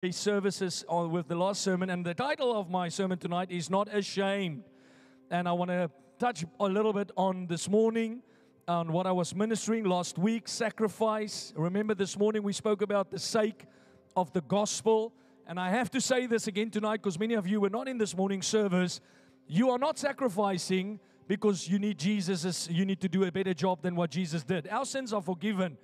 services with the last sermon, and the title of my sermon tonight is Not Ashamed. And I want to touch a little bit on this morning, on what I was ministering last week, sacrifice. Remember this morning we spoke about the sake of the gospel. And I have to say this again tonight because many of you were not in this morning's service. You are not sacrificing because you need Jesus, you need to do a better job than what Jesus did. Our sins are forgiven.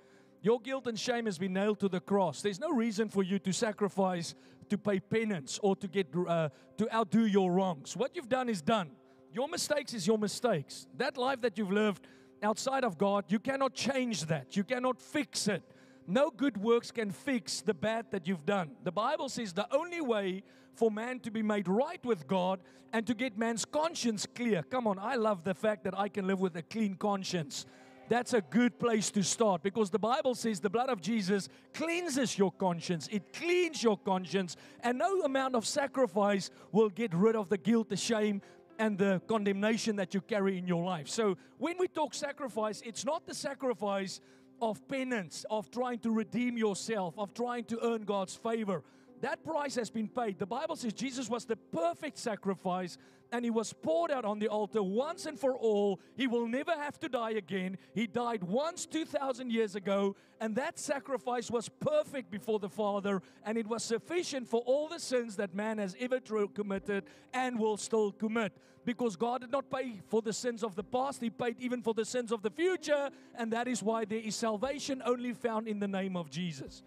Your guilt and shame has been nailed to the cross. There's no reason for you to sacrifice, to pay penance, or to outdo your wrongs. What you've done is done. Your mistakes is your mistakes. That life that you've lived outside of God, you cannot change that. You cannot fix it. No good works can fix the bad that you've done. The Bible says the only way for man to be made right with God and to get man's conscience clear. Come on, I love the fact that I can live with a clean conscience. That's a good place to start because the Bible says the blood of Jesus cleanses your conscience. It cleans your conscience, and no amount of sacrifice will get rid of the guilt, the shame, and the condemnation that you carry in your life. So when we talk sacrifice, it's not the sacrifice of penance, of trying to redeem yourself, of trying to earn God's favor. That price has been paid. The Bible says Jesus was the perfect sacrifice, and He was poured out on the altar once and for all. He will never have to die again. He died once 2,000 years ago, and that sacrifice was perfect before the Father, and it was sufficient for all the sins that man has ever committed and will still commit. Because God did not pay for the sins of the past, He paid even for the sins of the future, and that is why there is salvation only found in the name of Jesus.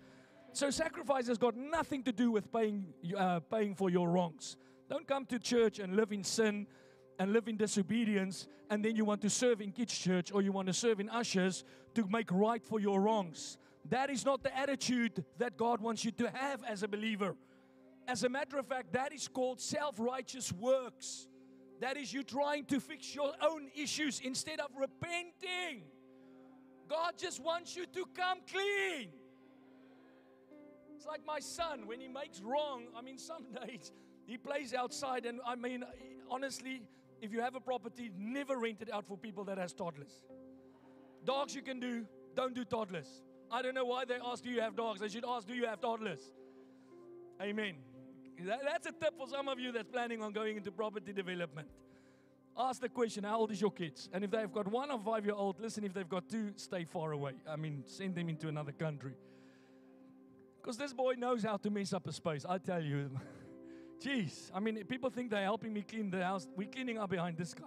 So sacrifice has got nothing to do with paying for your wrongs. Don't come to church and live in sin and live in disobedience, and then you want to serve in kids' church or you want to serve in ushers to make right for your wrongs. That is not the attitude that God wants you to have as a believer. As a matter of fact, that is called self-righteous works. That is you trying to fix your own issues instead of repenting. God just wants you to come clean. It's like my son, when he makes wrong, some days he plays outside, and honestly, if you have a property, never rent it out for people that has toddlers. Dogs you can do, don't do toddlers. I don't know why they ask, do you have dogs? They should ask, do you have toddlers? Amen. That's a tip for some of you that's planning on going into property development. Ask the question, how old is your kids? And if they've got 1 or 5-year-old, listen, if they've got 2, stay far away. Send them into another country. Because this boy knows how to mess up a space, I tell you. Jeez, people think they're helping me clean the house. We're cleaning up behind this guy.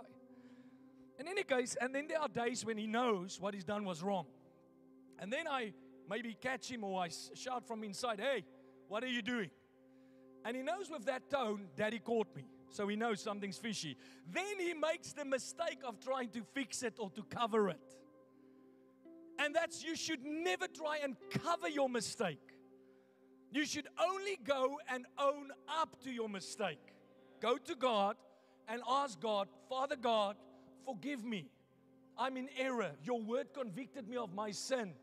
In any case, and then there are days when he knows what he's done was wrong. And then I maybe catch him or I shout from inside, hey, what are you doing? And he knows with that tone, Daddy caught me. So he knows something's fishy. Then he makes the mistake of trying to fix it or to cover it. And you should never try and cover your mistake. You should only go and own up to your mistake. Go to God and ask God, Father God, forgive me. I'm in error. Your word convicted me of my sin.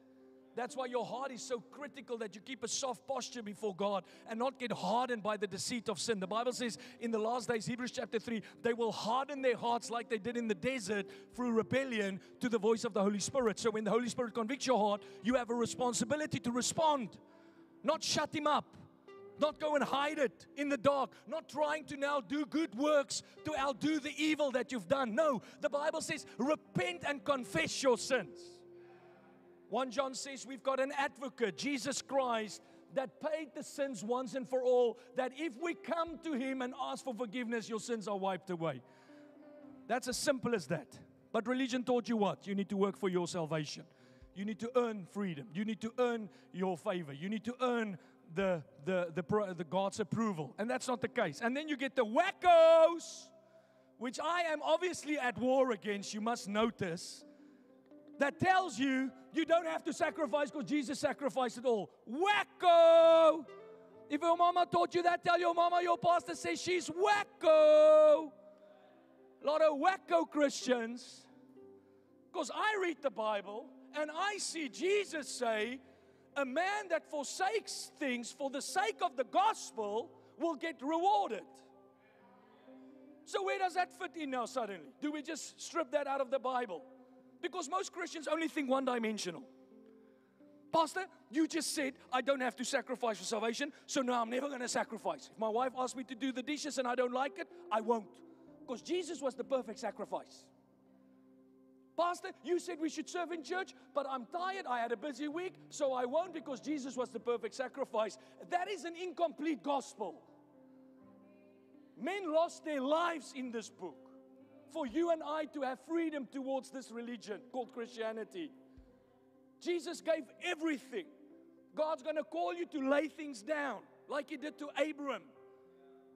That's why your heart is so critical that you keep a soft posture before God and not get hardened by the deceit of sin. The Bible says in the last days, Hebrews chapter 3, they will harden their hearts like they did in the desert through rebellion to the voice of the Holy Spirit. So when the Holy Spirit convicts your heart, you have a responsibility to respond. Not shut Him up. Not go and hide it in the dark. Not trying to now do good works to outdo the evil that you've done. No, the Bible says repent and confess your sins. 1 John says we've got an advocate, Jesus Christ, that paid the sins once and for all, that if we come to Him and ask for forgiveness, your sins are wiped away. That's as simple as that. But religion taught you what? You need to work for your salvation. You need to earn freedom. You need to earn your favor. You need to earn the God's approval. And that's not the case. And then you get the wackos, which I am obviously at war against, you must notice, that tells you you don't have to sacrifice because Jesus sacrificed it all. Wacko! If your mama taught you that, tell your mama your pastor says she's wacko. A lot of wacko Christians. Because I read the Bible and I see Jesus say, a man that forsakes things for the sake of the gospel will get rewarded. So where does that fit in now suddenly? Do we just strip that out of the Bible? Because most Christians only think one-dimensional. Pastor, you just said I don't have to sacrifice for salvation, so now I'm never going to sacrifice. If my wife asks me to do the dishes and I don't like it, I won't. Because Jesus was the perfect sacrifice. Pastor, you said we should serve in church, but I'm tired, I had a busy week, so I won't because Jesus was the perfect sacrifice. That is an incomplete gospel. Men lost their lives in this book for you and I to have freedom towards this religion called Christianity. Jesus gave everything. God's going to call you to lay things down like He did to Abraham,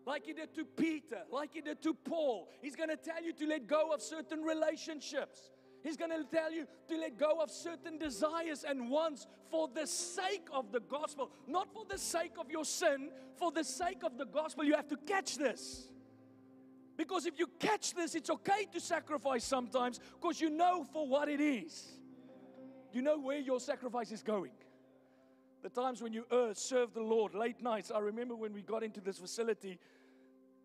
like He did to Peter, like He did to Paul. He's going to tell you to let go of certain relationships. He's going to tell you to let go of certain desires and wants for the sake of the gospel. Not for the sake of your sin, for the sake of the gospel. You have to catch this. Because if you catch this, it's okay to sacrifice sometimes because you know for what it is. You know where your sacrifice is going. The times when you serve the Lord, late nights. I remember when we got into this facility,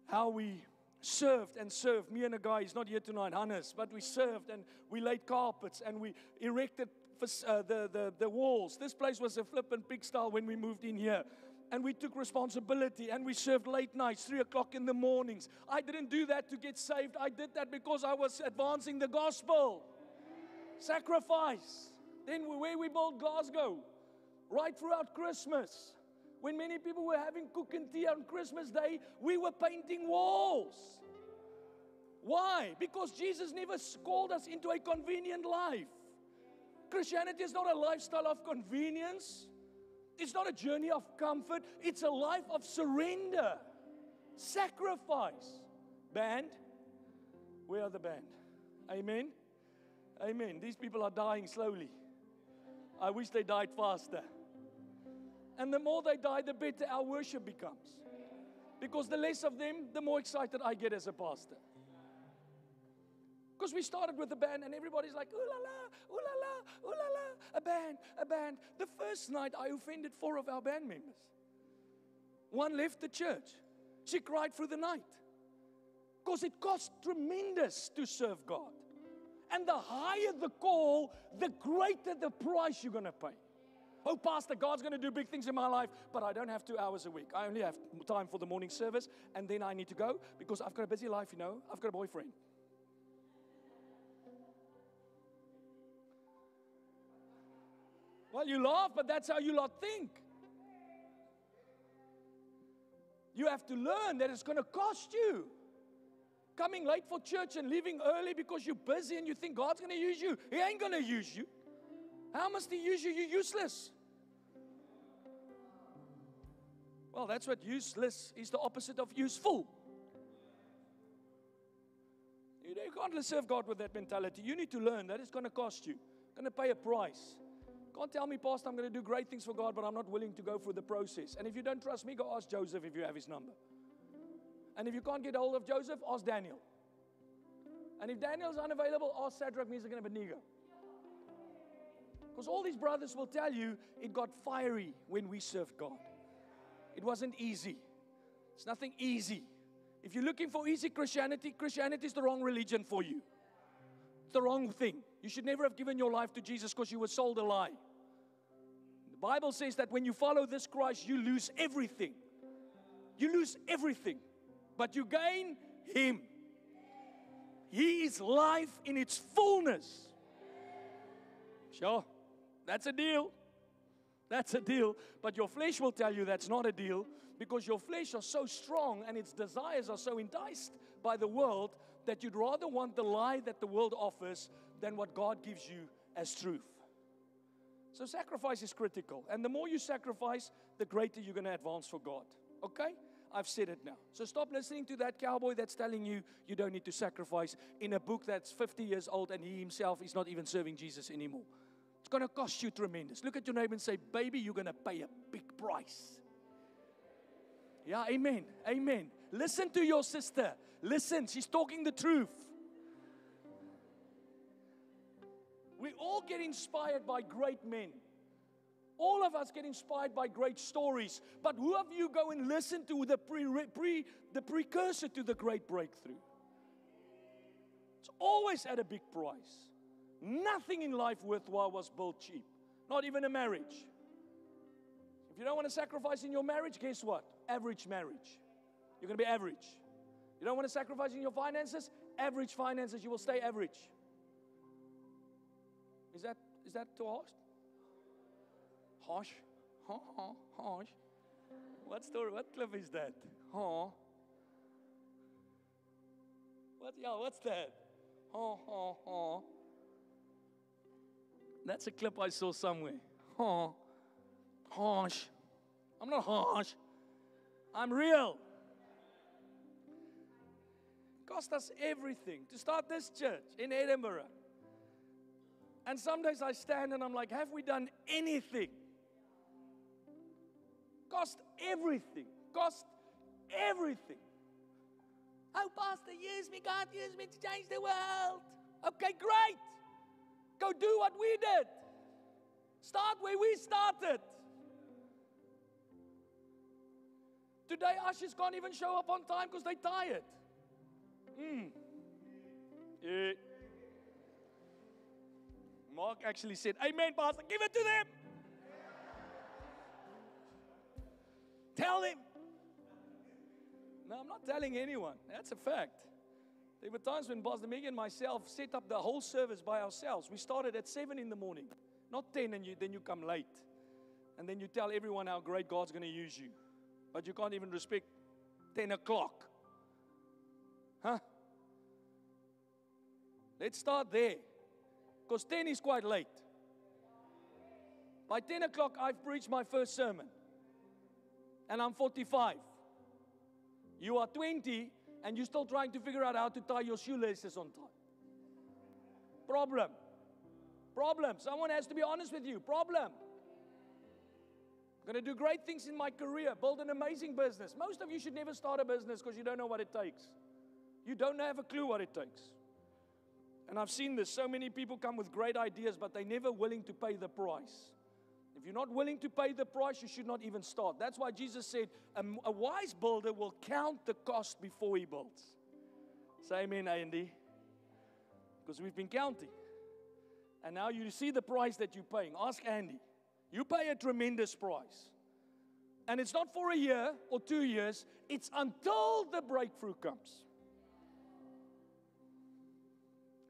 how we served and served. Me and a guy, he's not here tonight, Hannes, but we served and we laid carpets and we erected the walls. This place was a flippin' pigsty when we moved in here. And we took responsibility and we served late nights, 3 o'clock in the mornings. I didn't do that to get saved. I did that because I was advancing the gospel. Sacrifice. Then where we built Glasgow, right throughout Christmas. When many people were having cook and tea on Christmas Day, we were painting walls. Why? Because Jesus never called us into a convenient life. Christianity is not a lifestyle of convenience. It's not a journey of comfort. It's a life of surrender, sacrifice. Band, where are the band? Amen? Amen. These people are dying slowly. I wish they died faster. And the more they die, the better our worship becomes. Because the less of them, the more excited I get as a pastor. Because we started with a band and everybody's like, ooh la la, ooh la la, ooh la la, a band, a band. The first night I offended 4 of our band members. One left the church. She cried through the night. Because it costs tremendous to serve God. And the higher the call, the greater the price you're going to pay. Oh, Pastor, God's going to do big things in my life, but I don't have 2 hours a week. I only have time for the morning service, and then I need to go because I've got a busy life, you know. I've got a boyfriend. Well, you laugh, but that's how you lot think. You have to learn that it's going to cost you. Coming late for church and leaving early because you're busy and you think God's going to use you. He ain't going to use you. How must He use you? You're useless. Well, that's what useless is, the opposite of useful. You can't serve God with that mentality. You need to learn that it's going to cost you. Going to pay a price. Can't tell me, Pastor, I'm going to do great things for God, but I'm not willing to go through the process. And if you don't trust me, go ask Joseph if you have his number. And if you can't get hold of Joseph, ask Daniel. And if Daniel's unavailable, ask Shadrach, Meshach, and Abednego. Because all these brothers will tell you it got fiery when we served God. It wasn't easy. It's nothing easy. If you're looking for easy Christianity, Christianity is the wrong religion for you. It's the wrong thing. You should never have given your life to Jesus because you were sold a lie. The Bible says that when you follow this Christ, you lose everything. You lose everything. But you gain Him. He is life in its fullness. Sure, that's a deal. That's a deal. But your flesh will tell you that's not a deal because your flesh are so strong and its desires are so enticed by the world that you'd rather want the lie that the world offers than what God gives you as truth. So sacrifice is critical. And the more you sacrifice, the greater you're going to advance for God. Okay? I've said it now. So stop listening to that cowboy that's telling you you don't need to sacrifice in a book that's 50 years old and he himself is not even serving Jesus anymore. It's going to cost you tremendous. Look at your neighbor and say, baby, you're going to pay a big price. Yeah, amen. Amen. Listen to your sister. Listen, she's talking the truth. We all get inspired by great men. All of us get inspired by great stories. But who of you go and listen to the precursor to the great breakthrough? It's always at a big price. Nothing in life worthwhile was built cheap. Not even a marriage. If you don't want to sacrifice in your marriage, guess what? Average marriage. You're going to be average. You don't want to sacrifice in your finances? Average finances. You will stay average. Is that too harsh? Harsh? Harsh? What story? What clip is that? What's that? That's a clip I saw somewhere. Harsh. I'm not harsh. I'm real. Cost us everything to start this church in Edinburgh. And some days I stand and I'm like, have we done anything? Cost everything. Cost everything. Oh, Pastor, use me, God, use me to change the world. Okay, great. Go do what we did. Start where we started. Today, ushers can't even show up on time because they're tired. Yeah. Mark actually said, amen, Pastor, give it to them. Tell them. No, I'm not telling anyone. That's a fact. There were times when Pastor Meg and myself set up the whole service by ourselves. We started at 7 in the morning, not 10, and then you come late. And then you tell everyone how great God's going to use you. But you can't even respect 10 o'clock. Huh? Let's start there. Because 10 is quite late. By 10 o'clock, I've preached my first sermon. And I'm 45. You are 20, and you're still trying to figure out how to tie your shoelaces on time. Problem. Someone has to be honest with you. Problem. I'm going to do great things in my career, build an amazing business. Most of you should never start a business because you don't know what it takes. You don't have a clue what it takes. And I've seen this. So many people come with great ideas, but they're never willing to pay the price. If you're not willing to pay the price, you should not even start. That's why Jesus said, a wise builder will count the cost before he builds. Say amen, Andy. Because we've been counting. And now you see the price that you're paying. Ask Andy. You pay a tremendous price. And it's not for a year or 2 years. It's until the breakthrough comes.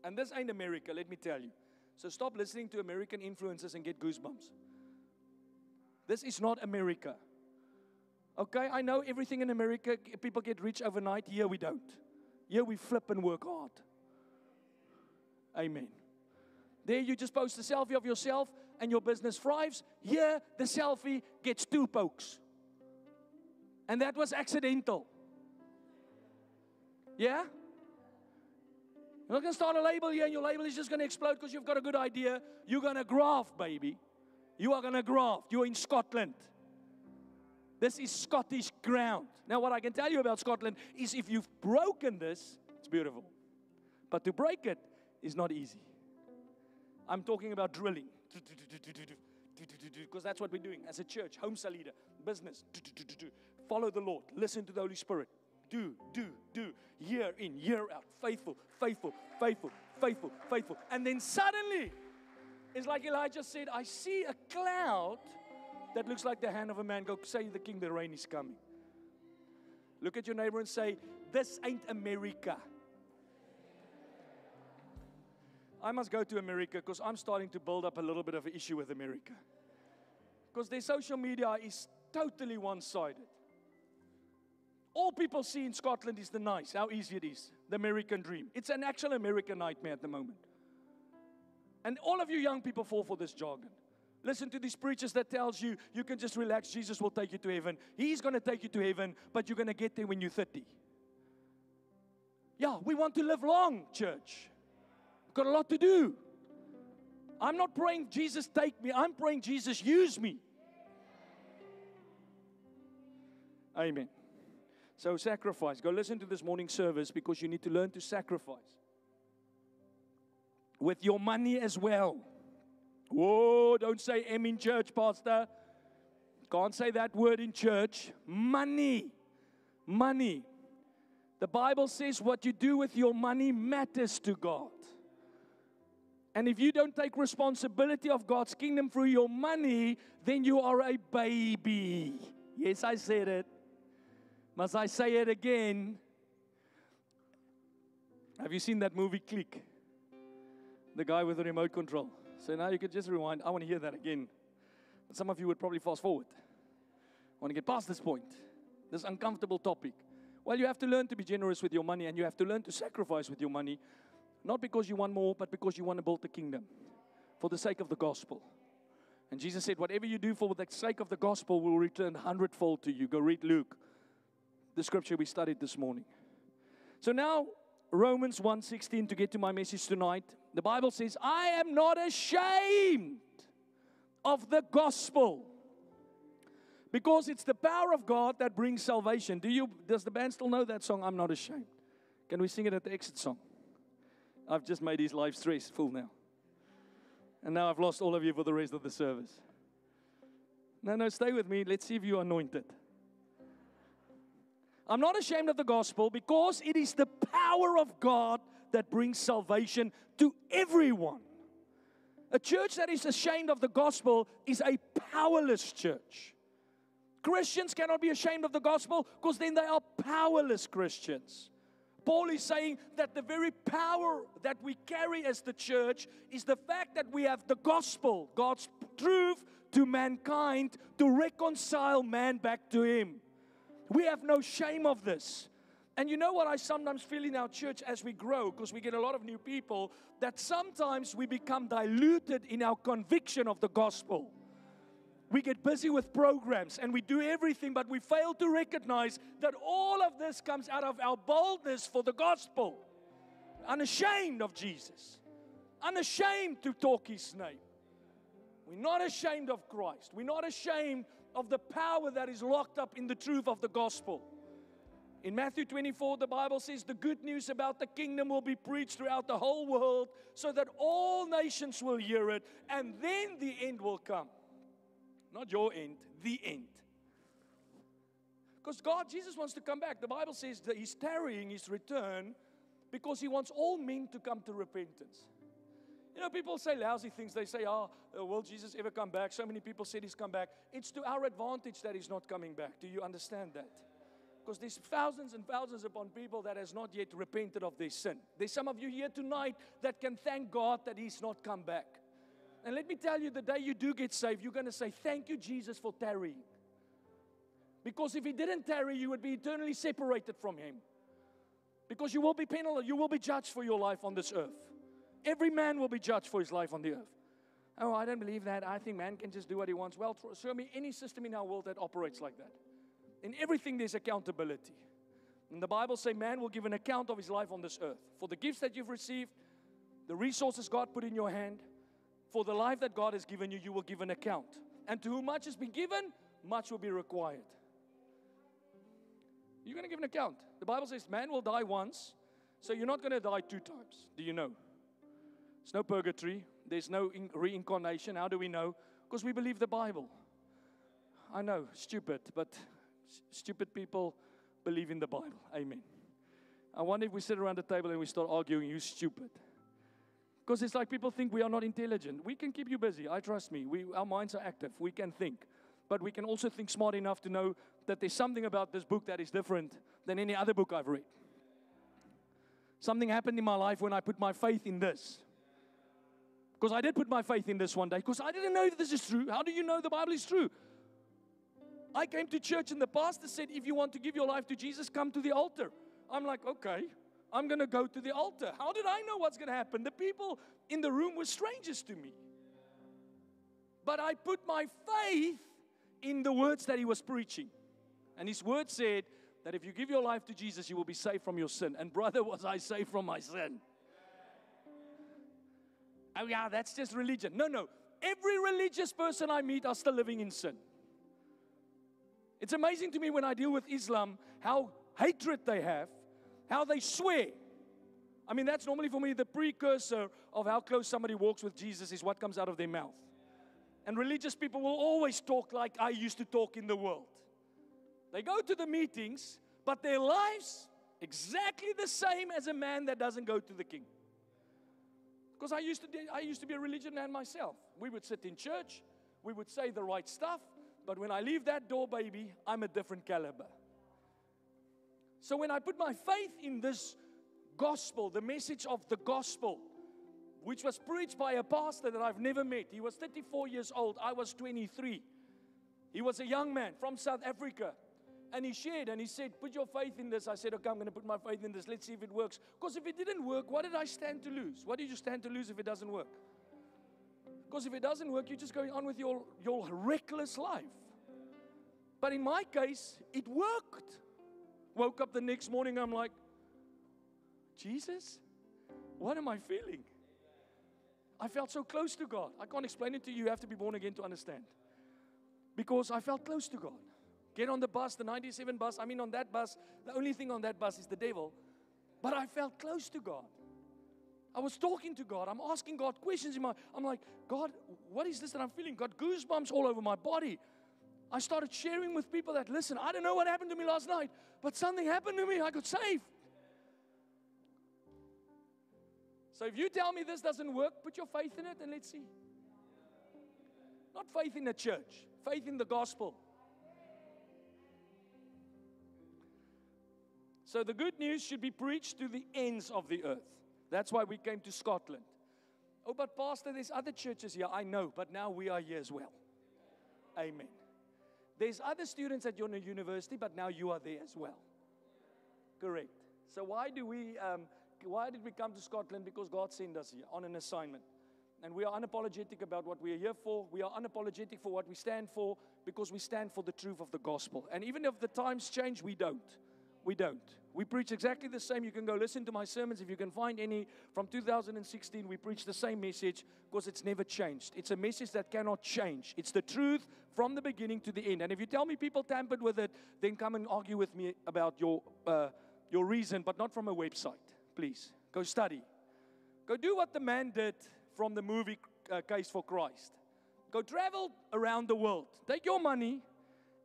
And this ain't America, let me tell you. So stop listening to American influencers and get goosebumps. This is not America. Okay, I know everything in America, people get rich overnight. Here we don't. Here we flip and work hard. Amen. There you just post a selfie of yourself and your business thrives. Here the selfie gets 2 pokes. And that was accidental. Yeah? You're not going to start a label here and your label is just going to explode because you've got a good idea. You're going to graft, baby. You are going to graft. You're in Scotland. This is Scottish ground. Now, what I can tell you about Scotland is if you've broken this, it's beautiful. But to break it is not easy. I'm talking about drilling. Because that's what we're doing as a church, home cell leader, business. Follow the Lord. Listen to the Holy Spirit. Do. Year in, year out. Faithful. And then suddenly, it's like Elijah said, I see a cloud that looks like the hand of a man. Go say the king, the rain is coming. Look at your neighbor and say, this ain't America. I must go to America because I'm starting to build up a little bit of an issue with America. Because their social media is totally one-sided. All people see in Scotland is the nice, how easy it is, the American dream. It's an actual American nightmare at the moment. And all of you young people fall for this jargon. Listen to these preachers that tells you, you can just relax, Jesus will take you to heaven. He's going to take you to heaven, but you're going to get there when you're 30. Yeah, we want to live long, church. We've got a lot to do. I'm not praying, Jesus take me. I'm praying, Jesus use me. Amen. So sacrifice. Go listen to this morning service because you need to learn to sacrifice. With your money as well. Whoa, don't say M in church, Pastor. Can't say that word in church. Money. The Bible says what you do with your money matters to God. And if you don't take responsibility of God's kingdom through your money, then you are a baby. Yes, I said it. Must I say it again? Have you seen that movie Click? The guy with the remote control. So now you could just rewind. I want to hear that again. But some of you would probably fast forward. I want to get past this point, this uncomfortable topic. Well, you have to learn to be generous with your money, and you have to learn to sacrifice with your money, not because you want more, but because you want to build the kingdom for the sake of the gospel. And Jesus said, whatever you do for the sake of the gospel will return 100-fold to you. Go read Luke, the scripture we studied this morning. So now, Romans 1:16, to get to my message tonight. The Bible says, I am not ashamed of the gospel, because it's the power of God that brings salvation. Does the band still know that song, I'm Not Ashamed? Can we sing it at the exit song? I've just made his life stressful now. And now I've lost all of you for the rest of the service. No, stay with me. Let's see if you're anointed. I'm not ashamed of the gospel, because it is the power of God that brings salvation to everyone. A church that is ashamed of the gospel is a powerless church. Christians cannot be ashamed of the gospel, because then they are powerless Christians. Paul is saying that the very power that we carry as the church is the fact that we have the gospel, God's truth to mankind, to reconcile man back to Him. We have no shame of this. And you know what I sometimes feel in our church as we grow, because we get a lot of new people, that sometimes we become diluted in our conviction of the gospel. We get busy with programs and we do everything, but we fail to recognize that all of this comes out of our boldness for the gospel. Unashamed of Jesus. Unashamed to talk His name. We're not ashamed of Christ. We're not ashamed of the power that is locked up in the truth of the gospel. In Matthew 24, the Bible says the good news about the kingdom will be preached throughout the whole world, so that all nations will hear it, and then the end will come. Not your end, the end. Because Jesus wants to come back. The Bible says that He's tarrying His return because He wants all men to come to repentance. You know, people say lousy things. They say, will Jesus ever come back? So many people said He's come back. It's to our advantage that He's not coming back. Do you understand that? Because there's thousands and thousands upon people that has not yet repented of their sin. There's some of you here tonight that can thank God that He's not come back. And let me tell you, the day you do get saved, you're going to say, thank you, Jesus, for tarrying. Because if He didn't tarry, you would be eternally separated from Him. Because you will be penalized, you will be judged for your life on this earth. Every man will be judged for his life on the earth. Oh, I don't believe that. I think man can just do what he wants. Well, show me any system in our world that operates like that. In everything, there's accountability. And the Bible says man will give an account of his life on this earth. For the gifts that you've received, the resources God put in your hand, for the life that God has given you, you will give an account. And to whom much has been given, much will be required. You're going to give an account. The Bible says man will die once, so you're not going to die 2 times. Do you know? There's no purgatory. There's no reincarnation. How do we know? Because we believe the Bible. I know, stupid, but stupid people believe in the Bible. Amen. I wonder if we sit around the table and we start arguing, you're stupid. Because it's like people think we are not intelligent. We can keep you busy. Trust me. Our minds are active. We can think. But we can also think smart enough to know that there's something about this book that is different than any other book I've read. Something happened in my life when I put my faith in this. Because I did put my faith in this one day. Because I didn't know if this is true. How do you know the Bible is true? I came to church and the pastor said, if you want to give your life to Jesus, come to the altar. I'm like, okay, I'm going to go to the altar. How did I know what's going to happen? The people in the room were strangers to me. But I put my faith in the words that he was preaching. And his word said that if you give your life to Jesus, you will be saved from your sin. And brother, was I saved from my sin? Oh yeah, that's just religion. No. Every religious person I meet are still living in sin. It's amazing to me when I deal with Islam, how hatred they have, how they swear. I mean, that's normally for me the precursor of how close somebody walks with Jesus is what comes out of their mouth. And religious people will always talk like I used to talk in the world. They go to the meetings, but their lives exactly the same as a man that doesn't go to the king. Because I used to be a religion man myself. We would sit in church, we would say the right stuff, but when I leave that door, baby, I'm a different caliber. So when I put my faith in this gospel, the message of the gospel, which was preached by a pastor that I've never met. He was 34 years old. I was 23. He was a young man from South Africa. And he shared and he said, put your faith in this. I said, okay, I'm going to put my faith in this. Let's see if it works. Because if it didn't work, what did I stand to lose? What did you stand to lose if it doesn't work? Because if it doesn't work, you're just going on with your reckless life. But in my case, it worked. Woke up the next morning, I'm like, Jesus, what am I feeling? I felt so close to God. I can't explain it to you. You have to be born again to understand. Because I felt close to God. Get on the bus, the 97 bus. I mean, on that bus, the only thing on that bus is the devil. But I felt close to God. I was talking to God. I'm asking God questions I'm like, God, what is this that I'm feeling? Got goosebumps all over my body. I started sharing with people that, listen, I don't know what happened to me last night, but something happened to me. I got saved. So if you tell me this doesn't work, put your faith in it and let's see. Not faith in the church, faith in the gospel. So the good news should be preached to the ends of the earth. That's why we came to Scotland. Oh, but Pastor, there's other churches here. I know, but now we are here as well. Amen. There's other students at your university, but now you are there as well. Correct. So why did we come to Scotland? Because God sent us here on an assignment. And we are unapologetic about what we are here for. We are unapologetic for what we stand for because we stand for the truth of the gospel. And even if the times change, we don't. We don't. We preach exactly the same. You can go listen to my sermons. If you can find any from 2016, we preach the same message because it's never changed. It's a message that cannot change. It's the truth from the beginning to the end. And if you tell me people tampered with it, then come and argue with me about your reason, but not from a website. Please, go study. Go do what the man did from the movie Case for Christ. Go travel around the world. Take your money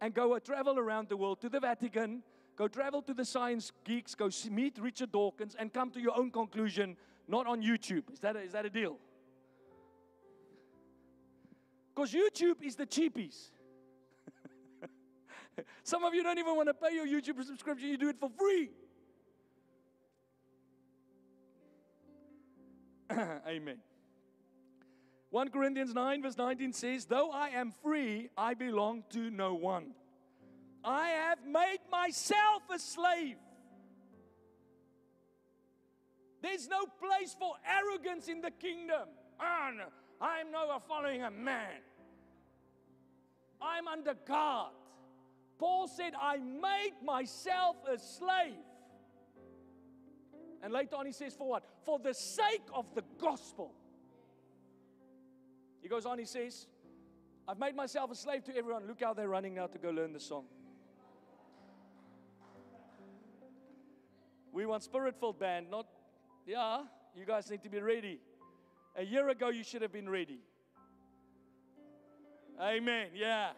and go travel around the world to the Vatican. Go travel to the science geeks. Go meet Richard Dawkins and come to your own conclusion, not on YouTube. Is that a deal? Because YouTube is the cheapies. Some of you don't even want to pay your YouTube subscription. You do it for free. Amen. 1 Corinthians 9 verse 19 says, though I am free, I belong to no one. I have made myself a slave. There's no place for arrogance in the kingdom. No, I'm not following a man. I'm under God. Paul said, I made myself a slave. And later on he says, for what? For the sake of the gospel. He goes on, he says, I've made myself a slave to everyone. Look how they're running now to go learn the song. We want spirit-filled band, not, you guys need to be ready. A year ago, you should have been ready. Amen, yeah.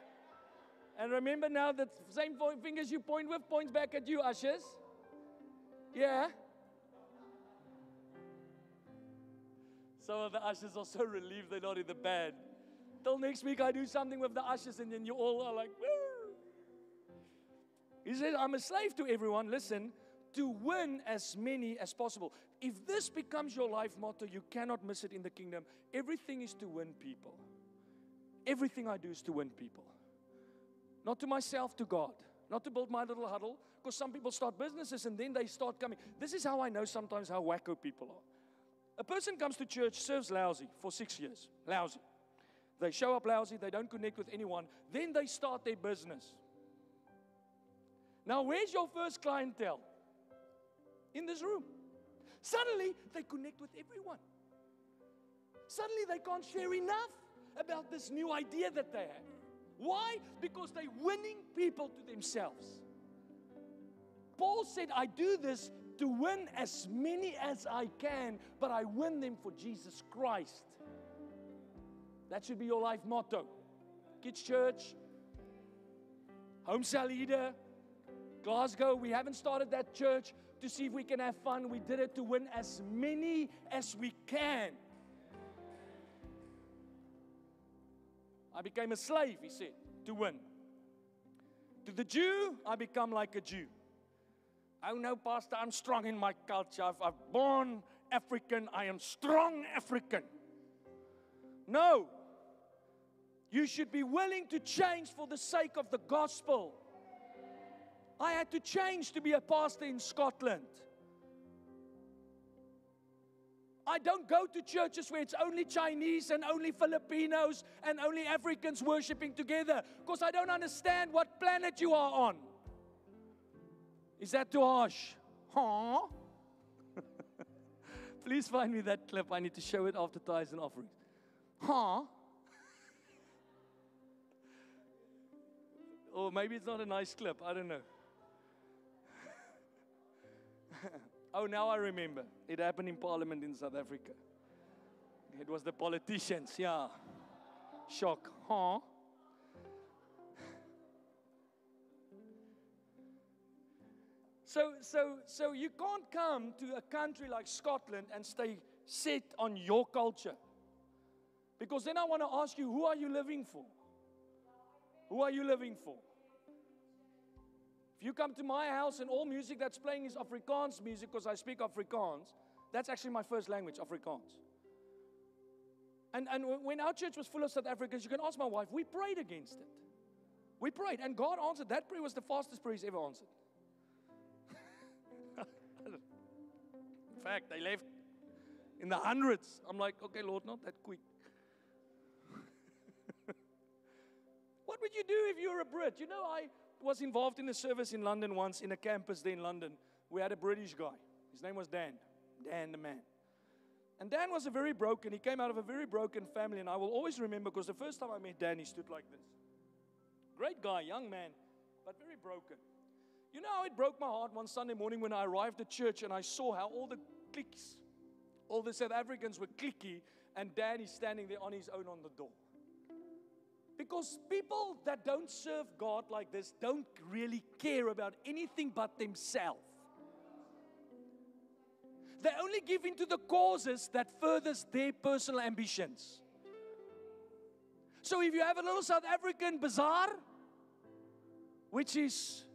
And remember now that same fingers you point with points back at you, ushers. Yeah. Some of the ushers are so relieved they're not in the band. Till next week I do something with the ushers and then you all are like, woo. He says, I'm a slave to everyone, listen, to win as many as possible. If this becomes your life motto, you cannot miss it in the kingdom. Everything is to win people. Everything I do is to win people. Not to myself, to God. Not to build my little huddle. Because some people start businesses and then they start coming. This is how I know sometimes how wacko people are. A person comes to church, serves lousy for 6 years. Lousy. They show up lousy, they don't connect with anyone. Then they start their business. Now, where's your first clientele? In this room. Suddenly, they connect with everyone. Suddenly, they can't share enough about this new idea that they have. Why? Because they're winning people to themselves. Paul said, I do this to win as many as I can, but I win them for Jesus Christ. That should be your life motto. Kids Church, Home Cell Leader, Glasgow, we haven't started that church to see if we can have fun. We did it to win as many as we can. I became a slave, he said, to win. To the Jew, I become like a Jew. Oh no, Pastor, I'm strong in my culture. I've born African. I am strong African. No. You should be willing to change for the sake of the gospel. I had to change to be a pastor in Scotland. I don't go to churches where it's only Chinese and only Filipinos and only Africans worshiping together, because I don't understand what planet you are on. Is that too harsh? Huh? Please find me that clip. I need to show it after tithes and offerings. Huh? Or maybe it's not a nice clip. I don't know. Oh, now I remember. It happened in Parliament in South Africa. It was the politicians, yeah. Shock. Huh? So you can't come to a country like Scotland and stay set on your culture. Because then I want to ask you, who are you living for? Who are you living for? If you come to my house and all music that's playing is Afrikaans music, because I speak Afrikaans, that's actually my first language, Afrikaans. And when our church was full of South Africans, you can ask my wife, we prayed against it. We prayed, and God answered. That prayer was the fastest prayer He's ever answered. In fact, they left in the hundreds. I'm like, okay, Lord, not that quick. What would you do if you were a Brit? You know, I was involved in a service in London once, in a campus there in London. We had a British guy. His name was Dan. Dan the man. And Dan was he came out of a very broken family. And I will always remember, because the first time I met Dan, he stood like this. Great guy, young man, but very broken. You know how it broke my heart one Sunday morning when I arrived at church and I saw how all the cliques, all the South Africans were cliquey, and Dan is standing there on his own on the door. Because people that don't serve God like this don't really care about anything but themselves. They only give into the causes that furthers their personal ambitions. So if you have a little South African bazaar, which is,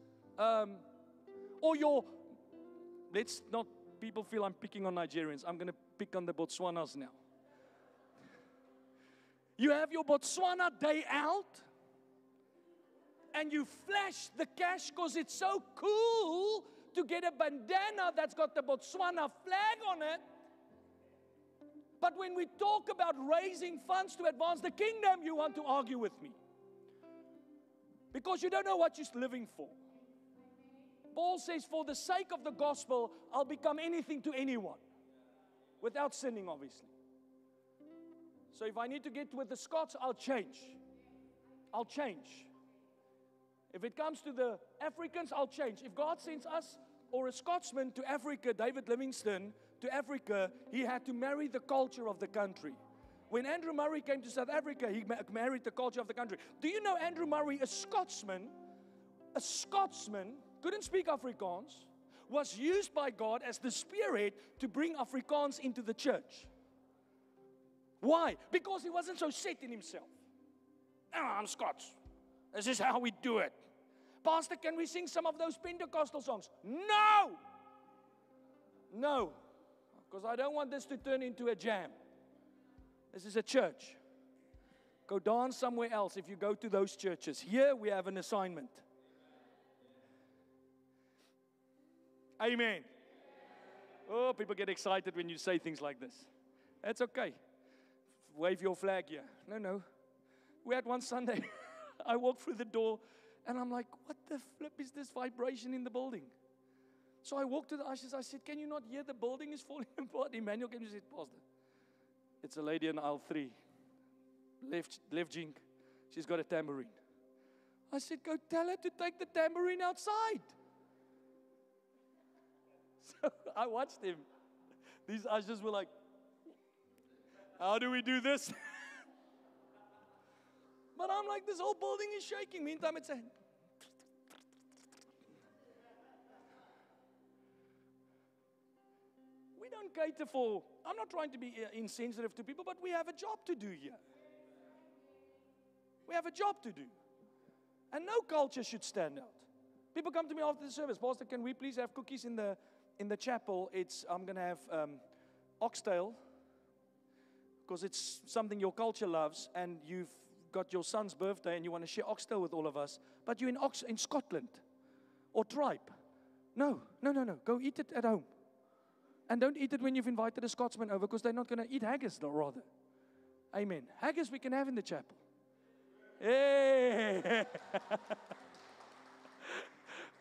let's not, people feel I'm picking on Nigerians. I'm going to pick on the Botswanas now. You have your Botswana day out, and you flash the cash because it's so cool to get a bandana that's got the Botswana flag on it. But when we talk about raising funds to advance the kingdom, you want to argue with me. Because you don't know what you're living for. Paul says, for the sake of the gospel, I'll become anything to anyone. Without sinning, obviously. So if I need to get with the Scots, I'll change. I'll change. If it comes to the Africans, I'll change. If God sends us or a Scotsman to Africa, David Livingstone, to Africa, he had to marry the culture of the country. When Andrew Murray came to South Africa, he married the culture of the country. Do you know Andrew Murray, a Scotsman, couldn't speak Afrikaans, was used by God as the spirit to bring Afrikaans into the church. Why? Because he wasn't so set in himself. Oh, I'm Scots. This is how we do it. Pastor, can we sing some of those Pentecostal songs? No! No. Because I don't want this to turn into a jam. This is a church. Go dance somewhere else if you go to those churches. Here we have an assignment. Amen. Oh, people get excited when you say things like this. That's okay. Wave your flag here. No. We had one Sunday. I walked through the door and I'm like, what the flip is this vibration in the building? So I walked to the ushers. I said, can you not hear the building is falling apart? Emmanuel came and said, Pastor, it's a lady in aisle 3. Left jink. She's got a tambourine. I said, go tell her to take the tambourine outside. So I watched him. These ushers were like, how do we do this? But I'm like, this whole building is shaking. Meantime, it's a... We don't cater for... I'm not trying to be insensitive to people, but we have a job to do here. We have a job to do. And no culture should stand out. People come to me after the service, Pastor, can we please have cookies in the chapel? I'm going to have oxtail, because it's something your culture loves, and you've got your son's birthday and you want to share oxtail with all of us, but you're in Scotland or tribe. No. Go eat it at home. And don't eat it when you've invited a Scotsman over, because they're not going to eat haggis, rather. Amen. Haggis we can have in the chapel. Hey!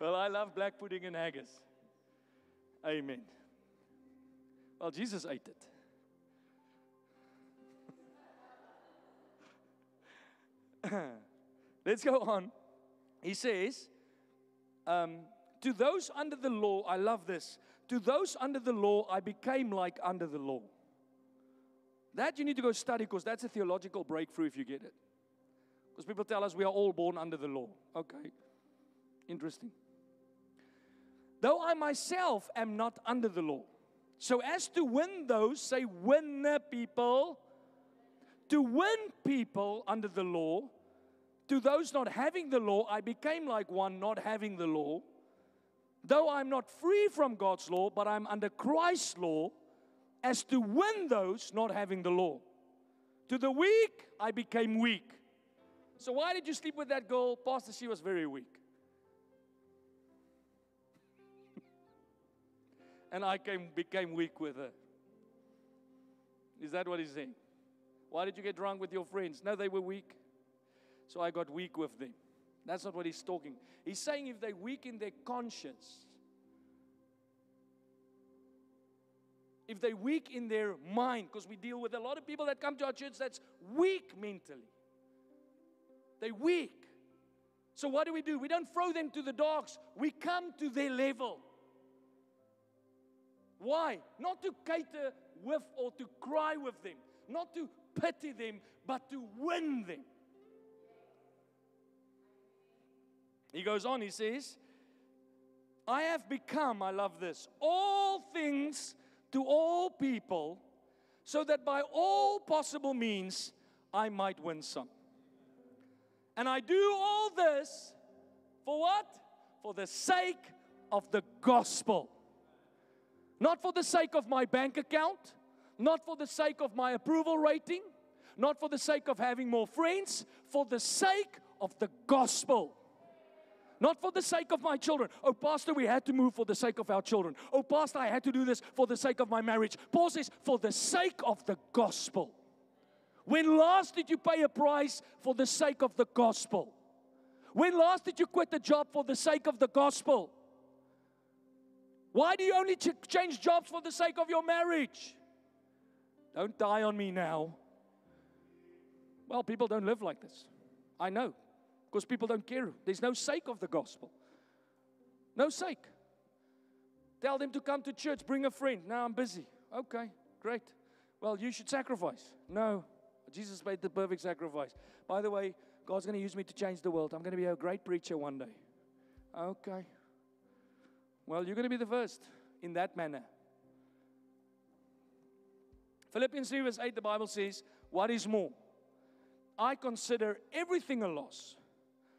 Well, I love black pudding and haggis. Amen. Well, Jesus ate it. Let's go on. He says, to those under the law, I love this. To those under the law, I became like under the law. That you need to go study, because that's a theological breakthrough if you get it. Because people tell us we are all born under the law. Okay. Interesting. Though I myself am not under the law. So as to win those, say win the people. To win people under the law, to those not having the law, I became like one not having the law. Though I'm not free from God's law, but I'm under Christ's law, as to win those not having the law. To the weak, I became weak. So why did you sleep with that girl? Pastor, she was very weak. And I became weak with her. Is that what he's saying? Why did you get drunk with your friends? No, they were weak. So I got weak with them. That's not what he's talking. He's saying if they're weak in their conscience, if they're weak in their mind, because we deal with a lot of people that come to our church that's weak mentally. They're weak. So what do? We don't throw them to the dogs. We come to their level. Why? Not to cater with or to cry with them. Not to pity them, but to win them. He goes on, he says, I have become, I love this, all things to all people, so that by all possible means I might win some. And I do all this for what? For the sake of the gospel. Not for the sake of my bank account, not for the sake of my approval rating, not for the sake of having more friends, for the sake of the gospel. Not for the sake of my children. Oh, Pastor, we had to move for the sake of our children. Oh, Pastor, I had to do this for the sake of my marriage. Paul says, for the sake of the gospel. When last did you pay a price for the sake of the gospel? When last did you quit a job for the sake of the gospel? Why do you only change jobs for the sake of your marriage? Don't die on me now. Well, people don't live like this. I know. Because people don't care. There's no sake of the gospel. No sake. Tell them to come to church. Bring a friend. Now I'm busy. Okay, great. Well, you should sacrifice. No. Jesus made the perfect sacrifice. By the way, God's going to use me to change the world. I'm going to be a great preacher one day. Okay. Well, you're going to be the first in that manner. Philippians 3 verse 8, the Bible says, what is more? I consider everything a loss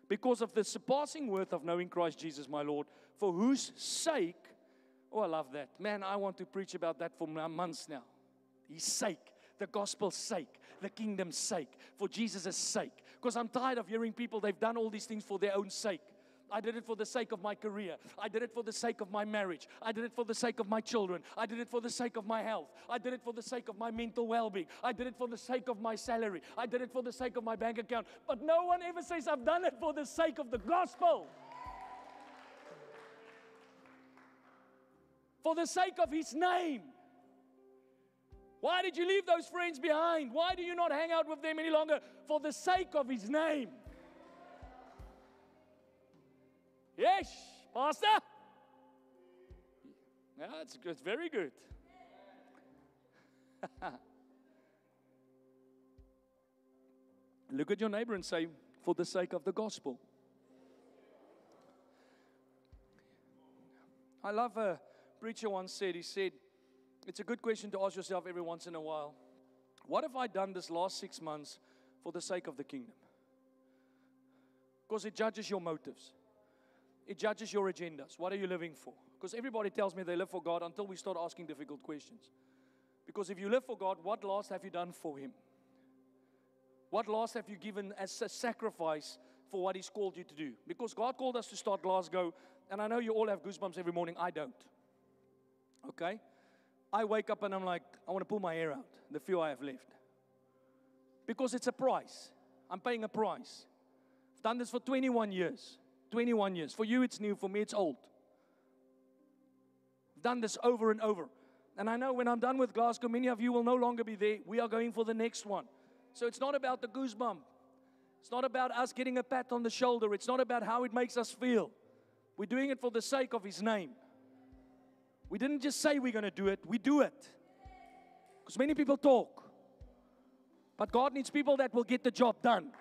because of the surpassing worth of knowing Christ Jesus my Lord, for whose sake, oh, I love that. Man, I want to preach about that for months now. His sake, the gospel's sake, the kingdom's sake, for Jesus' sake. Because I'm tired of hearing people, they've done all these things for their own sake. I did it for the sake of my career. I did it for the sake of my marriage. I did it for the sake of my children. I did it for the sake of my health. I did it for the sake of my mental well-being. I did it for the sake of my salary. I did it for the sake of my bank account. But no one ever says I've done it for the sake of the gospel. For the sake of His name. Why did you leave those friends behind? Why do you not hang out with them any longer? For the sake of His name. Yes, Pastor. Yeah, it's good. It's very good. Look at your neighbor and say, for the sake of the gospel. I love a preacher once said, he said, it's a good question to ask yourself every once in a while. What have I done this last 6 months for the sake of the kingdom? Because it judges your motives. It judges your agendas. What are you living for? Because everybody tells me they live for God until we start asking difficult questions. Because if you live for God, what last have you done for Him? What last have you given as a sacrifice for what He's called you to do? Because God called us to start Glasgow, and I know you all have goosebumps every morning. I don't. Okay? I wake up and I'm like, I want to pull my hair out, the few I have left. Because it's a price. I'm paying a price. I've done this for 21 years. 21 years. For you, it's new. For me, it's old. I've done this over and over. And I know when I'm done with Glasgow, many of you will no longer be there. We are going for the next one. So it's not about the goosebump. It's not about us getting a pat on the shoulder. It's not about how it makes us feel. We're doing it for the sake of His name. We didn't just say we're going to do it. We do it. Because many people talk. But God needs people that will get the job done.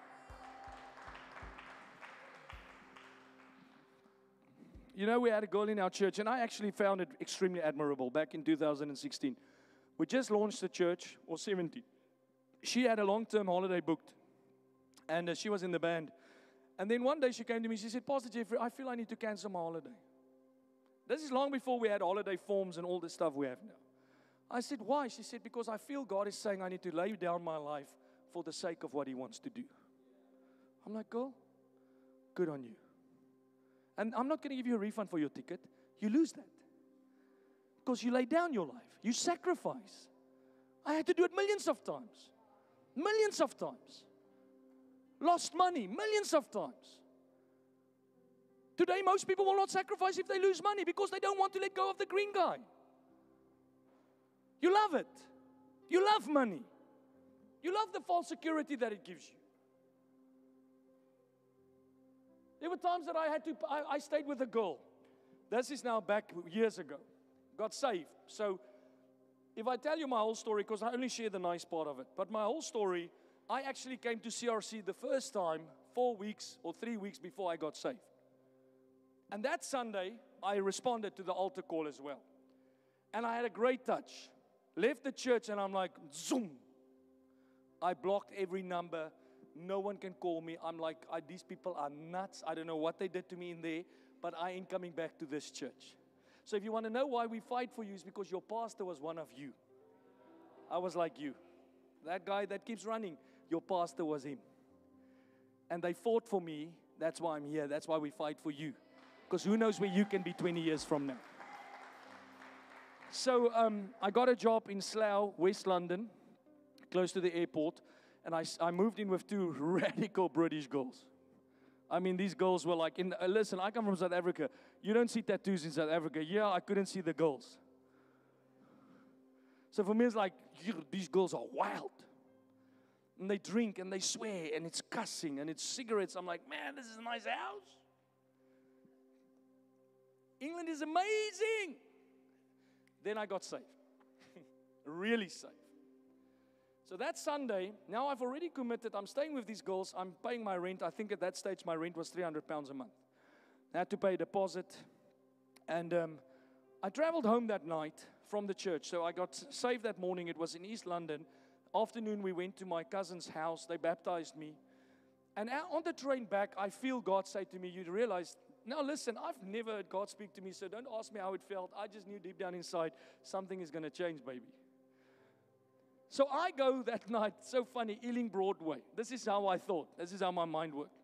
You know, we had a girl in our church, and I actually found it extremely admirable back in 2016. We just launched the church, or 17. She had a long-term holiday booked, and she was in the band. And then one day she came to me, she said, Pastor Jeffrey, I feel I need to cancel my holiday. This is long before we had holiday forms and all the stuff we have now. I said, why? She said, because I feel God is saying I need to lay down my life for the sake of what He wants to do. I'm like, girl, good on you. And I'm not going to give you a refund for your ticket. You lose that. Because you lay down your life. You sacrifice. I had to do it millions of times. Millions of times. Lost money millions of times. Today, most people will not sacrifice if they lose money because they don't want to let go of the green guy. You love it. You love money. You love the false security that it gives you. There were times that I stayed with a girl. This is now back years ago. Got saved. So, if I tell you my whole story, because I only share the nice part of it, but my whole story, I actually came to CRC the first time 4 weeks or 3 weeks before I got saved. And that Sunday, I responded to the altar call as well. And I had a great touch. Left the church and I'm like, zoom. I blocked every number. No one can call me. I'm like, these people are nuts. I don't know what they did to me in there, but I ain't coming back to this church. So if you want to know why we fight for you, is because your pastor was one of you. I was like you. That guy that keeps running, your pastor was him. And they fought for me. That's why I'm here. That's why we fight for you. Because who knows where you can be 20 years from now. So I got a job in Slough, West London, close to the airport. And I moved in with two radical British girls. I mean, these girls were like, listen, I come from South Africa. You don't see tattoos in South Africa. Yeah, I couldn't see the girls. So for me, it's like, these girls are wild. And they drink and they swear and it's cussing and it's cigarettes. I'm like, man, this is a nice house. England is amazing. Then I got saved. Really saved. So that Sunday, now I've already committed. I'm staying with these girls. I'm paying my rent. I think at that stage my rent was £300 a month. I had to pay a deposit. And I traveled home that night from the church. So I got saved that morning. It was in East London. Afternoon, we went to my cousin's house. They baptized me. And on the train back, I feel God say to me, you realize, now listen, I've never heard God speak to me, so don't ask me how it felt. I just knew deep down inside, something is going to change, baby. So I go that night, so funny, Ealing Broadway. This is how I thought. This is how my mind worked.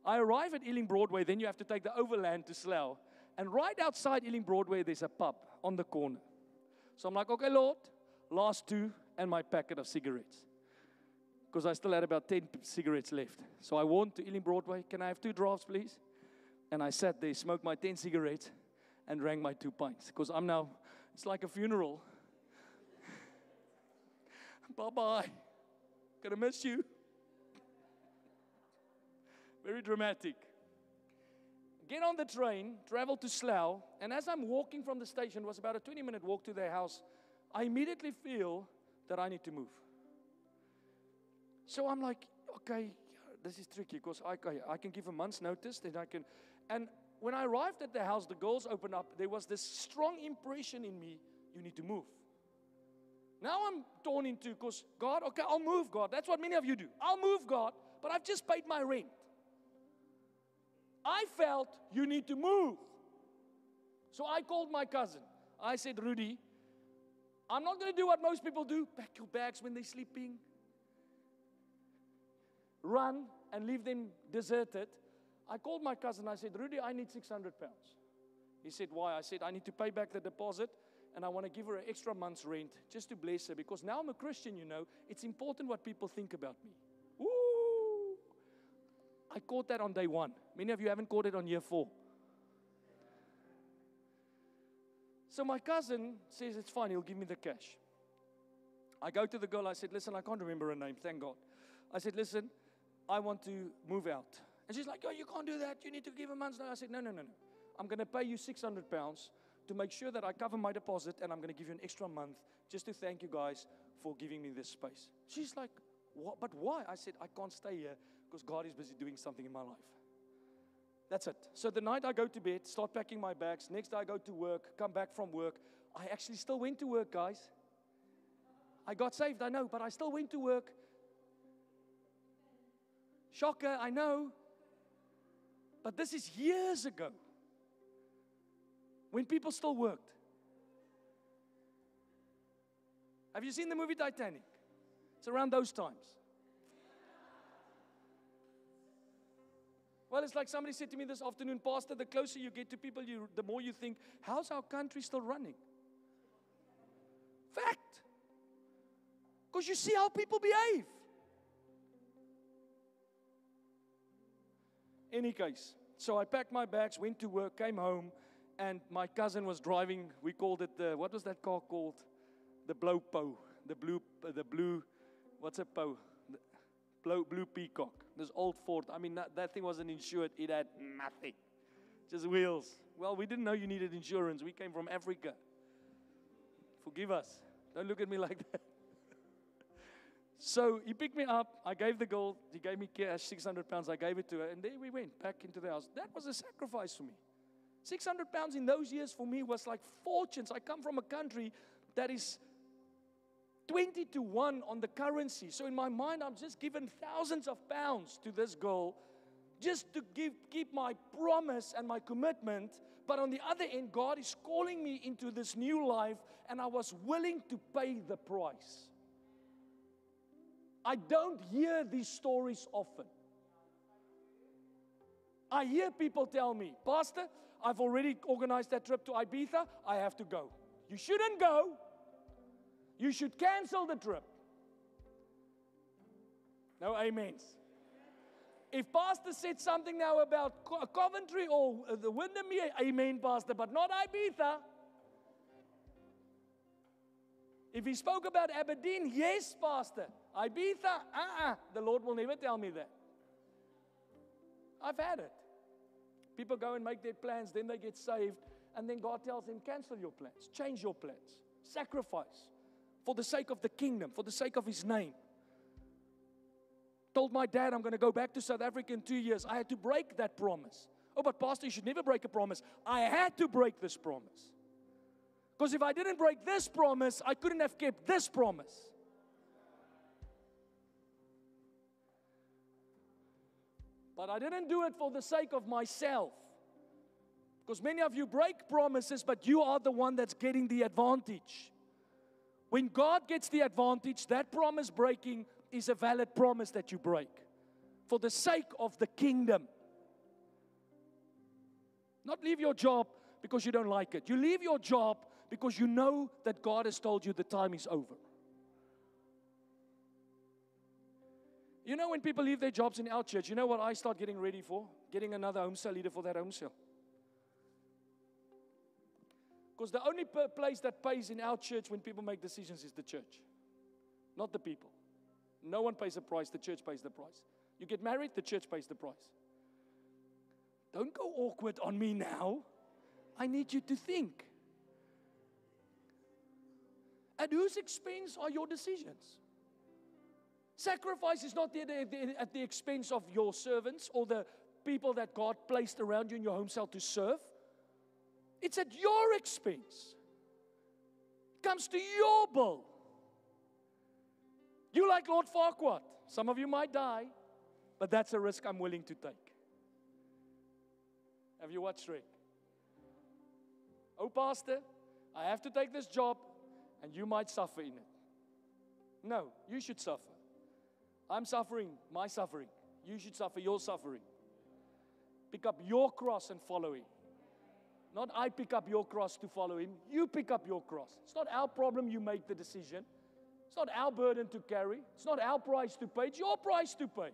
I arrive at Ealing Broadway, then you have to take the overland to Slough. And right outside Ealing Broadway, there's a pub on the corner. So I'm like, okay, Lord, last two and my packet of cigarettes. Because I still had about 10 cigarettes left. So I went to Ealing Broadway, can I have 2 drafts, please? And I sat there, smoked my 10 cigarettes, and drank my 2 pints. Because I'm now, it's like a funeral. Bye-bye. Gonna miss you. Very dramatic. Get on the train, travel to Slough, and as I'm walking from the station, it was about a 20-minute walk to their house, I immediately feel that I need to move. So I'm like, okay, this is tricky, because I can give a month's notice, then I can, and when I arrived at the house, the girls opened up, there was this strong impression in me, you need to move. Now I'm torn into, because God, okay, I'll move, God. That's what many of you do. I'll move, God, but I've just paid my rent. I felt you need to move. So I called my cousin. I said, Rudy, I'm not going to do what most people do. Pack your bags when they're sleeping. Run and leave them deserted. I called my cousin. I said, Rudy, I need 600 pounds. He said, why? I said, I need to pay back the deposit, and I want to give her an extra month's rent just to bless her, because now I'm a Christian, you know. It's important what people think about me. Woo! I caught that on day 1. Many of you haven't caught it on year 4. So my cousin says, it's fine, he'll give me the cash. I go to the girl, I said, listen, I can't remember her name, thank God. I said, listen, I want to move out. And she's like, oh, you can't do that, you need to give a month's notice. I said, no. I'm going to pay you 600 pounds to make sure that I cover my deposit, and I'm going to give you an extra month just to thank you guys for giving me this space. She's like, what? But why? I said, I can't stay here because God is busy doing something in my life. That's it. So the night I go to bed, start packing my bags. Next day I go to work, come back from work. I actually still went to work, guys. I got saved, I know, but I still went to work. Shocker, I know. But this is years ago, when people still worked. Have you seen the movie Titanic? It's around those times. Well, it's like somebody said to me this afternoon, Pastor, the closer you get to people, the more you think, how's our country still running? Fact. Because you see how people behave. Any case, so I packed my bags, went to work, came home, and my cousin was driving. We called it what was that car called? The Blue, what's a Po? Blue Peacock. This old Ford. I mean, that thing wasn't insured. It had nothing. Just wheels. Well, we didn't know you needed insurance. We came from Africa. Forgive us. Don't look at me like that. So he picked me up. I gave the girl. He gave me cash, 600 pounds. I gave it to her. And there we went back into the house. That was a sacrifice for me. 600 pounds in those years for me was like fortunes. I come from a country that is 20 to 1 on the currency. So in my mind, I'm just giving thousands of pounds to this girl just to keep my promise and my commitment. But on the other end, God is calling me into this new life, and I was willing to pay the price. I don't hear these stories often. I hear people tell me, Pastor, I've already organized that trip to Ibiza. I have to go. You shouldn't go. You should cancel the trip. No amens. If Pastor said something now about Coventry or the Windermere, amen, Pastor, but not Ibiza. If he spoke about Aberdeen, yes, Pastor. Ibiza, the Lord will never tell me that. I've had it. People go and make their plans, then they get saved, and then God tells them, cancel your plans, change your plans, sacrifice for the sake of the kingdom, for the sake of His name. Told my dad I'm going to go back to South Africa in 2 years. I had to break that promise. Oh, but Pastor, you should never break a promise. I had to break this promise. Because if I didn't break this promise, I couldn't have kept this promise. But I didn't do it for the sake of myself. Because many of you break promises, but you are the one that's getting the advantage. When God gets the advantage, that promise breaking is a valid promise that you break. For the sake of the kingdom. Not leave your job because you don't like it. You leave your job because you know that God has told you the time is over. You know, when people leave their jobs in our church, you know what I start getting ready for? Getting another home cell leader for that home cell. Because the only place that pays in our church when people make decisions is the church, not the people. No one pays the price, the church pays the price. You get married, the church pays the price. Don't go awkward on me now. I need you to think. At whose expense are your decisions? Sacrifice is not at the expense of your servants or the people that God placed around you in your home cell to serve. It's at your expense. It comes to your bill. You like Lord Farquhar. Some of you might die, but that's a risk I'm willing to take. Have you watched Shrek? Oh, pastor, I have to take this job and you might suffer in it. No, you should suffer. I'm suffering my suffering. You should suffer your suffering. Pick up your cross and follow Him. Not I pick up your cross to follow Him. You pick up your cross. It's not our problem you make the decision. It's not our burden to carry. It's not our price to pay. It's your price to pay.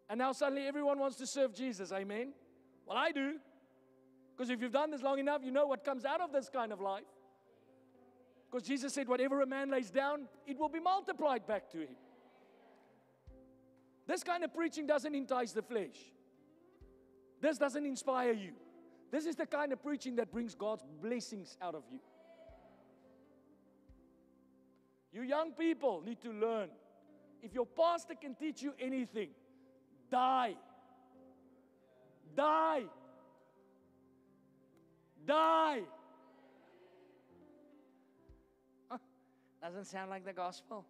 And now suddenly everyone wants to serve Jesus. Amen? Well, I do. Because if you've done this long enough, you know what comes out of this kind of life. Because Jesus said, whatever a man lays down, it will be multiplied back to him. This kind of preaching doesn't entice the flesh. This doesn't inspire you. This is the kind of preaching that brings God's blessings out of you. You young people need to learn. If your pastor can teach you anything, die. Die. Die. Doesn't sound like the gospel.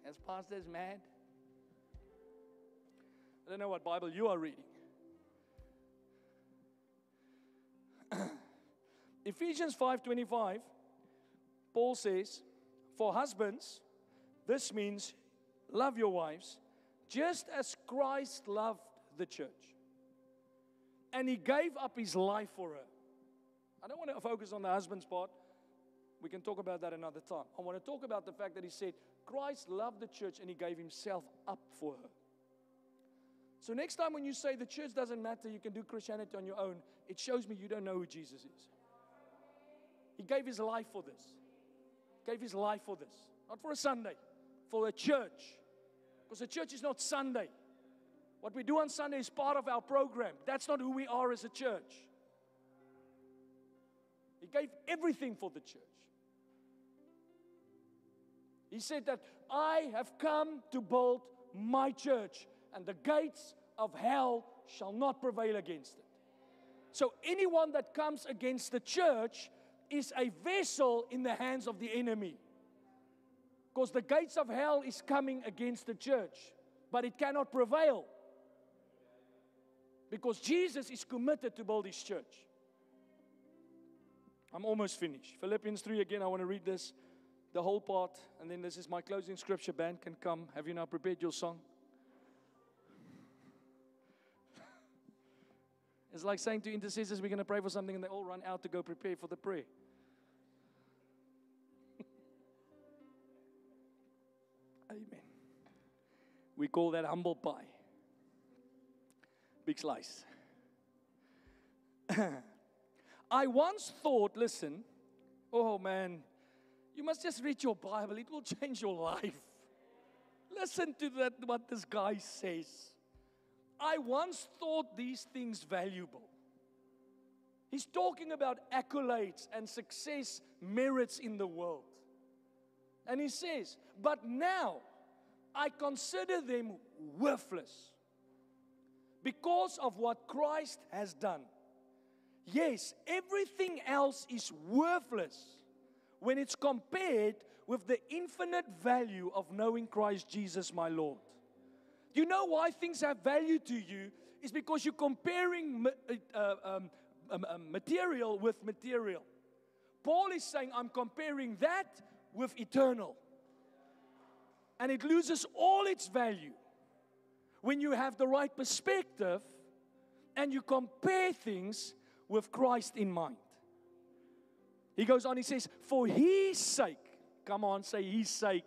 As pastor is mad. I don't know what Bible you are reading. Ephesians 5:25, Paul says, for husbands, this means love your wives, just as Christ loved the church. And He gave up His life for her. I don't want to focus on the husband's part. We can talk about that another time. I want to talk about the fact that He said, Christ loved the church and He gave Himself up for her. So next time when you say the church doesn't matter, you can do Christianity on your own, it shows me you don't know who Jesus is. He gave His life for this. Gave His life for this. Not for a Sunday, for a church. Because the church is not Sunday. What we do on Sunday is part of our program. That's not who we are as a church. He gave everything for the church. He said that I have come to build my church, and the gates of hell shall not prevail against it. So anyone that comes against the church is a vessel in the hands of the enemy. Because the gates of hell is coming against the church, but it cannot prevail. Because Jesus is committed to build His church. I'm almost finished. Philippians 3 again, I want to read this, the whole part, and then this is my closing scripture. Band can come. Have you now prepared your song? It's like saying to intercessors, we're going to pray for something, and they all run out to go prepare for the prayer. Amen. We call that humble pie. Big slice. I once thought, listen, oh man, you must just read your Bible. It will change your life. Listen to that, what this guy says. I once thought these things valuable. He's talking about accolades and success, merits in the world. And he says, but now I consider them worthless because of what Christ has done. Yes, everything else is worthless when it's compared with the infinite value of knowing Christ Jesus, my Lord. You know why things have value to you? It's because you're comparing material with material. Paul is saying, I'm comparing that with eternal. And it loses all its value when you have the right perspective and you compare things with Christ in mind. He goes on, he says, for His sake. Come on, say His sake.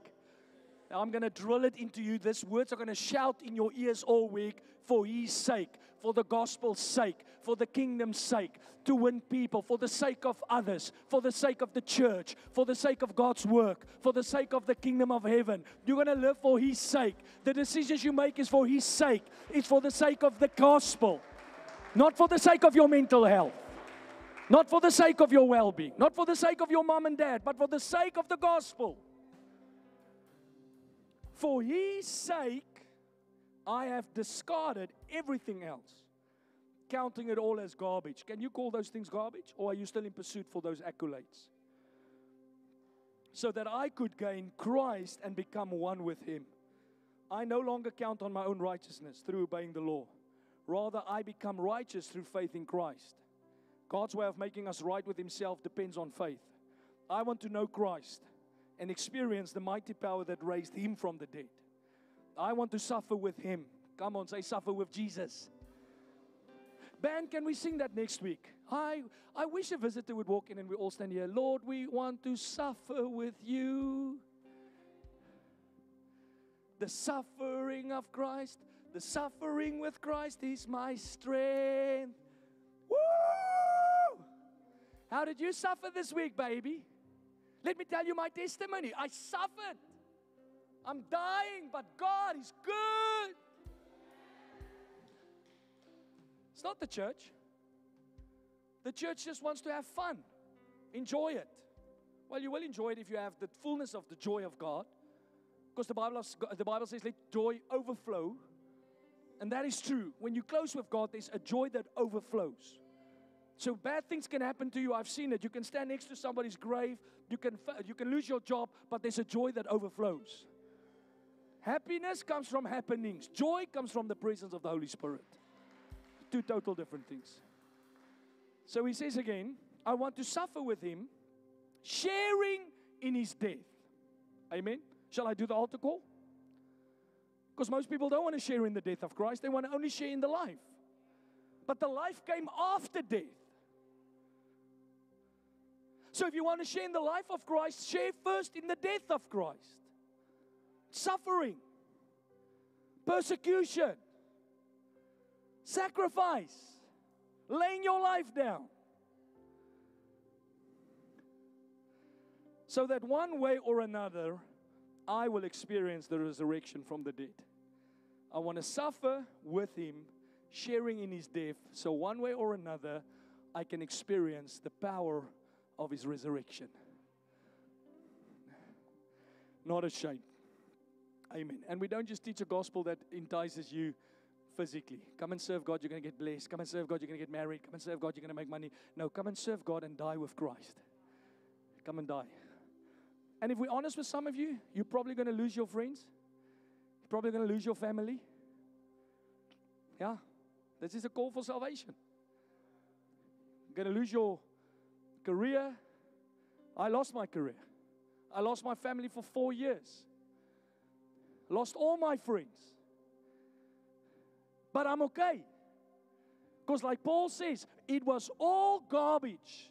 Now I'm going to drill it into you. These words are going to shout in your ears all week. For His sake, for the gospel's sake, for the kingdom's sake, to win people, for the sake of others, for the sake of the church, for the sake of God's work, for the sake of the kingdom of heaven. You're going to live for His sake. The decisions you make is for His sake. It's for the sake of the gospel. Not for the sake of your mental health. Not for the sake of your well-being. Not for the sake of your mom and dad, but for the sake of the gospel. For His sake, I have discarded everything else, counting it all as garbage. Can you call those things garbage? Or are you still in pursuit for those accolades? So that I could gain Christ and become one with Him. I no longer count on my own righteousness through obeying the law. Rather, I become righteous through faith in Christ. God's way of making us right with Himself depends on faith. I want to know Christ and experience the mighty power that raised Him from the dead. I want to suffer with Him. Come on, say suffer with Jesus. Band, can we sing that next week? I wish a visitor would walk in and we all stand here. Lord, we want to suffer with you. The suffering of Christ, the suffering with Christ is my strength. Woo! How did you suffer this week, baby? Let me tell you my testimony. I suffered. I'm dying, but God is good. It's not the church. The church just wants to have fun. Enjoy it. Well, you will enjoy it if you have the fullness of the joy of God. Because the Bible says, let joy overflow. And that is true. When you're close with God, there's a joy that overflows. So bad things can happen to you. I've seen it. You can stand next to somebody's grave. You can lose your job, but there's a joy that overflows. Happiness comes from happenings. Joy comes from the presence of the Holy Spirit. Two total different things. So he says again, I want to suffer with Him, sharing in His death. Amen. Shall I do the altar call? Because most people don't want to share in the death of Christ. They want to only share in the life. But the life came after death. So if you want to share in the life of Christ, share first in the death of Christ. Suffering, persecution, sacrifice, laying your life down. So that one way or another, I will experience the resurrection from the dead. I want to suffer with Him, sharing in His death, so one way or another, I can experience the power of His resurrection. Not ashamed. Amen. And we don't just teach a gospel that entices you physically. Come and serve God, you're going to get blessed. Come and serve God, you're going to get married. Come and serve God, you're going to make money. No, come and serve God and die with Christ. Come and die. And if we're honest with some of you, you're probably going to lose your friends. You're probably going to lose your family. Yeah. This is a call for salvation. You're going to lose your career. I lost my career. I lost my family for 4 years. Lost all my friends. But I'm okay. Because like Paul says, it was all garbage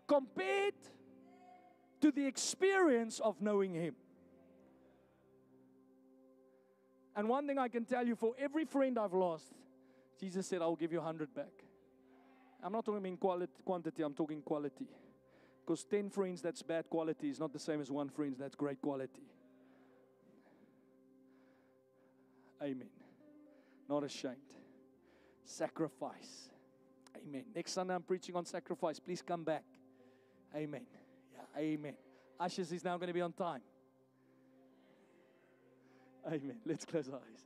compared to the experience of knowing Him. And one thing I can tell you, for every friend I've lost, Jesus said, I'll give you 100 back. I'm not talking in quantity, I'm talking quality. Because 10 friends that's bad quality is not the same as 1 friend that's great quality. Amen. Not ashamed. Sacrifice. Amen. Next Sunday I'm preaching on sacrifice. Please come back. Amen. Yeah, amen. Ushers is now going to be on time. Amen. Let's close our eyes.